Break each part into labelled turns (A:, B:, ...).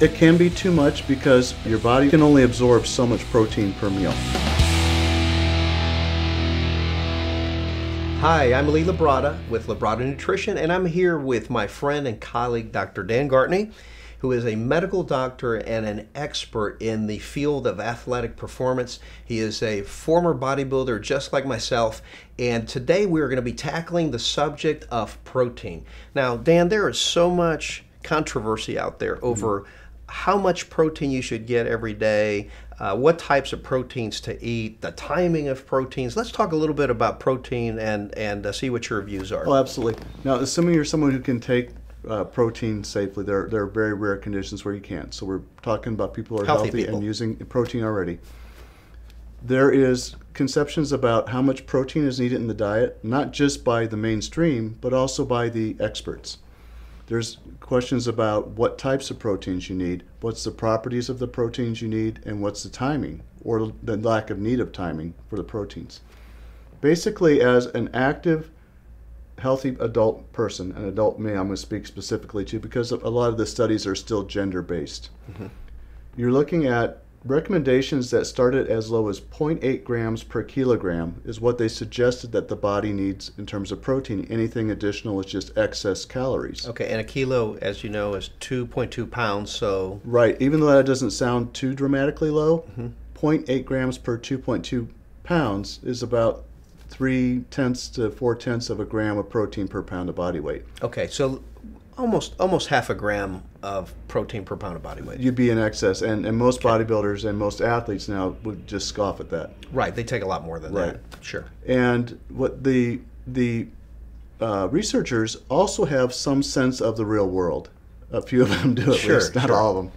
A: It can be too much because your body can only absorb so much protein per meal.
B: Hi, I'm Lee Labrada with Labrada Nutrition, and I'm here with my friend and colleague, Dr. Dan Gartney, who is a medical doctor and an expert in the field of athletic performance. He is a former bodybuilder just like myself, and today we're going to be tackling the subject of protein. Now, Dan, there is so much controversy out there over how much protein you should get every day, what types of proteins to eat, the timing of proteins. Let's talk a little bit about protein and see what your views are.
A: Oh, absolutely. Now, assuming you're someone who can take protein safely, there are very rare conditions where you can't. So we're talking about people who are healthy and using protein already. There is conceptions about how much protein is needed in the diet, not just by the mainstream, but also by the experts. There's questions about what types of proteins you need, what's the properties of the proteins you need, and what's the timing, or the lack of need of timing for the proteins. Basically, as an active, healthy adult person, an adult male I'm going to speak specifically to because a lot of the studies are still gender-based. You're looking at recommendations that started as low as 0.8 grams per kilogram is what they suggested that the body needs in terms of protein. Anything additional is just excess calories.
B: Okay, and a kilo, as you know, is 2.2 pounds, so...
A: Right, even though that doesn't sound too dramatically low, 0.8 grams per 2.2 pounds is about 0.3 to 0.4 of a gram of protein per pound of body weight.
B: Okay, so almost half a gram of protein per pound of body weight.
A: You'd be in excess, and most bodybuilders and most athletes now would just scoff at that.
B: Right, they take a lot more than that. Sure.
A: And what the researchers also have some sense of the real world. A few of them do, at least, not all of them.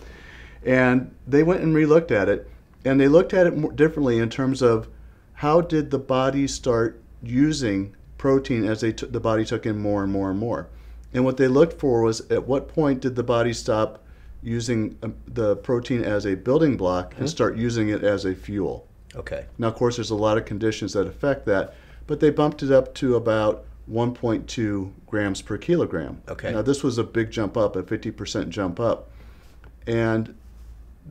A: And they went and re-looked at it, and they looked at it more differently in terms of how did the body start using protein as the body took in more and more and more. And what they looked for was at what point did the body stop using the protein as a building block and start using it as a fuel.
B: Okay.
A: Now, of course, there's a lot of conditions that affect that, but they bumped it up to about 1.2 grams per kilogram.
B: Okay.
A: Now, this was a big jump up, a 50% jump up. And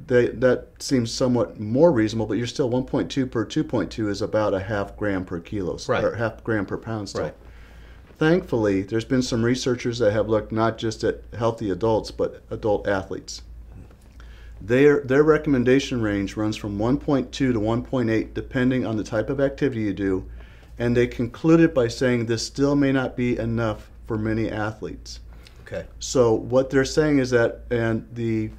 A: that seems somewhat more reasonable, but you're still 1.2 per 2.2 is about a half gram per kilo, or half gram per pound still.
B: Right. Thankfully,
A: there's been some researchers that have looked not just at healthy adults, but adult athletes. Their recommendation range runs from 1.2 to 1.8, depending on the type of activity you do, and they concluded by saying this still may not be enough for many athletes.
B: Okay.
A: So what they're saying is that, and the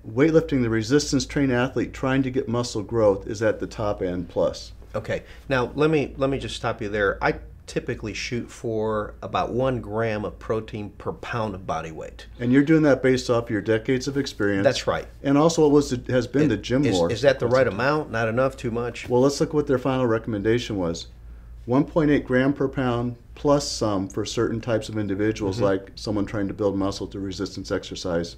A: weightlifting, the resistance trained athlete trying to get muscle growth is at the top end plus.
B: Okay. Now, let me just stop you there. I typically shoot for about 1 gram of protein per pound of body weight.
A: And you're doing that based off your decades of experience.
B: That's right.
A: And also what has been the gym lore.
B: Is that the right amount? Not enough? Too much?
A: Well, let's look what their final recommendation was. 1.8 gram per pound plus some for certain types of individuals, like someone trying to build muscle through resistance exercise.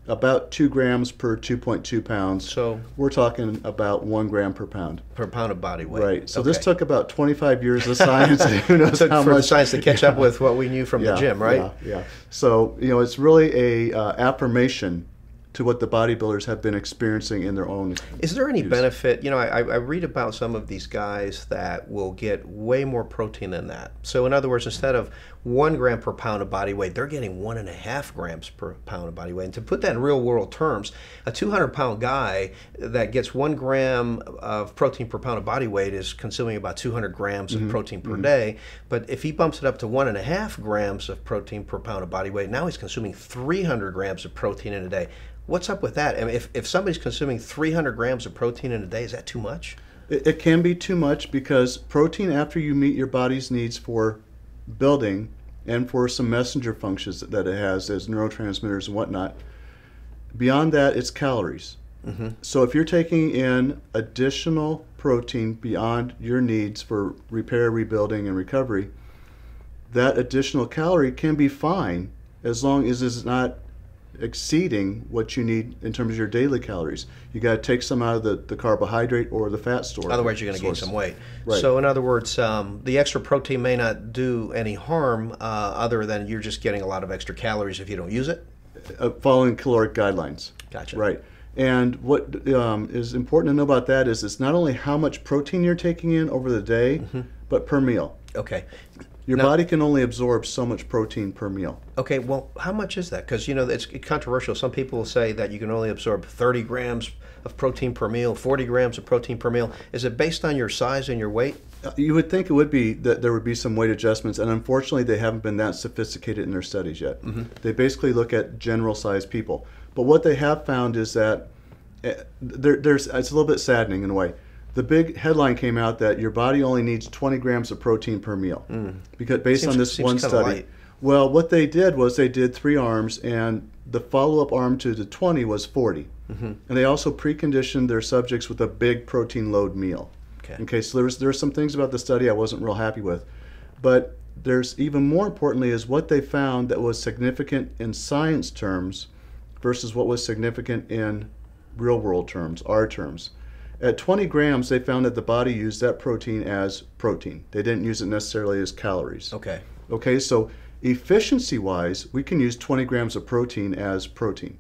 A: About 2 grams per 2.2 pounds.
B: So
A: we're talking about 1 gram per pound.
B: Per pound of body weight.
A: Right. So this took about 25 years of science. Who knows how much?
B: For the science to catch up with what we knew from the gym, right?
A: Yeah. So, it's really a affirmation to what the bodybuilders have been experiencing in their own
B: Is there any
A: use.
B: benefit? I read about some of these guys that will get way more protein than that. So in other words, instead of 1 gram per pound of body weight, they're getting 1.5 grams per pound of body weight. And to put that in real world terms, a 200-pound guy that gets 1 gram of protein per pound of body weight is consuming about 200 grams of protein per day. But if he bumps it up to 1.5 grams of protein per pound of body weight, now he's consuming 300 grams of protein in a day. What's up with that? I mean, if somebody's consuming 300 grams of protein in a day, is that too much?
A: It can be too much because protein, after you meet your body's needs for building and for some messenger functions that it has as neurotransmitters and whatnot, beyond that, it's calories. So if you're taking in additional protein beyond your needs for repair, rebuilding, and recovery, that additional calorie can be fine as long as it's not exceeding what you need in terms of your daily calories. You got to take some out of the carbohydrate or the fat store.
B: Otherwise, you're going to gain some weight.
A: Right.
B: So, in other words, the extra protein may not do any harm other than you're just getting a lot of extra calories if you don't use it.
A: Following caloric guidelines.
B: Gotcha.
A: Right. And what is important to know about that is it's not only how much protein you're taking in over the day, but per meal.
B: Okay.
A: Your body can only absorb so much protein per meal.
B: Okay, well, how much is that? Because, you know, it's controversial. Some people will say that you can only absorb 30 grams of protein per meal, 40 grams of protein per meal. Is it based on your size and your weight?
A: You would think it would be that there would be some weight adjustments, and unfortunately they haven't been that sophisticated in their studies yet. They basically look at general sized people. But what they have found is that it's a little bit saddening in a way. The big headline came out that your body only needs 20 grams of protein per meal, because based on this one study.
B: Light.
A: Well, what they did was they did 3 arms, and the follow-up arm to the 20 was 40. And they also preconditioned their subjects with a big protein load meal. Okay, so there's some things about the study I wasn't real happy with. But there's even more importantly is what they found that was significant in science terms versus what was significant in real world terms, our terms. At 20 grams, they found that the body used that protein as protein. They didn't use it necessarily as calories. Okay, so efficiency-wise, we can use 20 grams of protein as protein.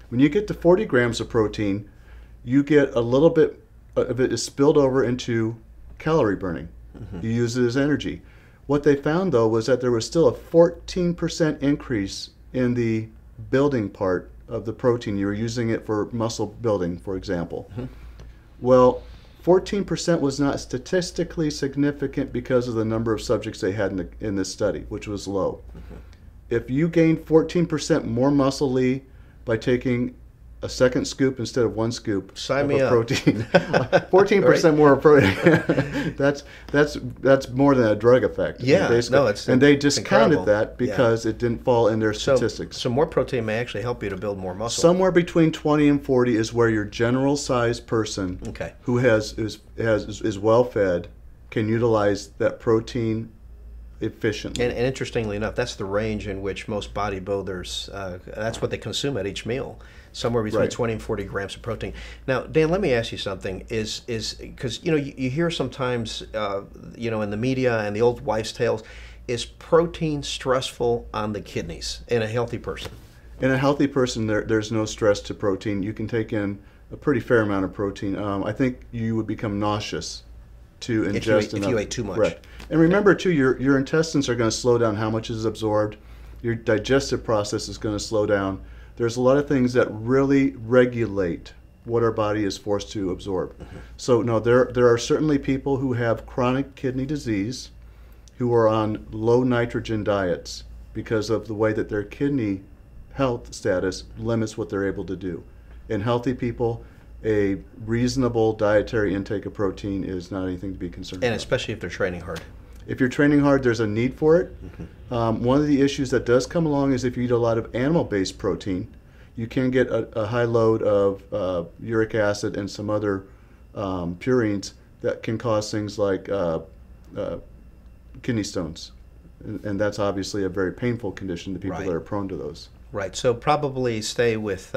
A: When you get to 40 grams of protein, you get a little bit of it is spilled over into calorie burning. You use it as energy. What they found, though, was that there was still a 14% increase in the building part of the protein. You were using it for muscle building, for example. Well, 14% was not statistically significant because of the number of subjects they had in this study, which was low. If you gain 14% more muscle, Lee, by taking a second scoop instead of 1 scoop
B: Sign
A: of
B: me
A: a
B: up.
A: protein, 14% more protein, that's more than a drug effect.
B: Yeah,
A: and they discounted
B: incredible.
A: that because it didn't fall in their statistics.
B: So more protein may actually help you to build more muscle.
A: Somewhere between 20 and 40 is where your general sized person who is well fed can utilize that protein efficiently.
B: And interestingly enough, that's the range in which most bodybuilders, that's what they consume at each meal, somewhere between 20 and 40 grams of protein. Now, Dan, let me ask you something, is because, you know, you hear sometimes, you know, in the media and the old wives' tales, is protein stressful on the kidneys in a healthy person?
A: In a healthy person, there's no stress to protein. You can take in a pretty fair amount of protein. I think you would become nauseous to ingest
B: if you ate too much.
A: Right. And remember too, your intestines are going to slow down how much is absorbed. Your digestive process is going to slow down. There's a lot of things that really regulate what our body is forced to absorb. So no, there are certainly people who have chronic kidney disease who are on low nitrogen diets because of the way that their kidney health status limits what they're able to do. In healthy people, a reasonable dietary intake of protein is not anything to be concerned about.
B: And especially if they're training hard.
A: If you're training hard, there's a need for it. One of the issues that does come along is if you eat a lot of animal-based protein, you can get a high load of uric acid and some other purines that can cause things like kidney stones. And that's obviously a very painful condition to people that are prone to those.
B: Right. So probably stay with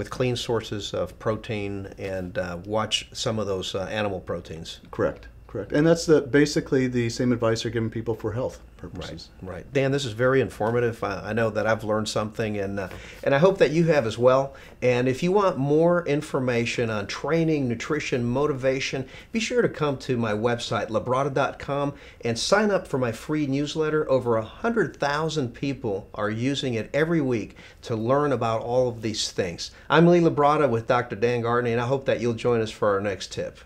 B: clean sources of protein and watch some of those animal proteins.
A: Correct. And that's basically the same advice you're giving people for health purposes.
B: Right. Dan, this is very informative. I know that I've learned something, and I hope that you have as well. And if you want more information on training, nutrition, motivation, be sure to come to my website, labrada.com, and sign up for my free newsletter. Over 100,000 people are using it every week to learn about all of these things. I'm Lee Labrada with Dr. Dan Gartney, and I hope that you'll join us for our next tip.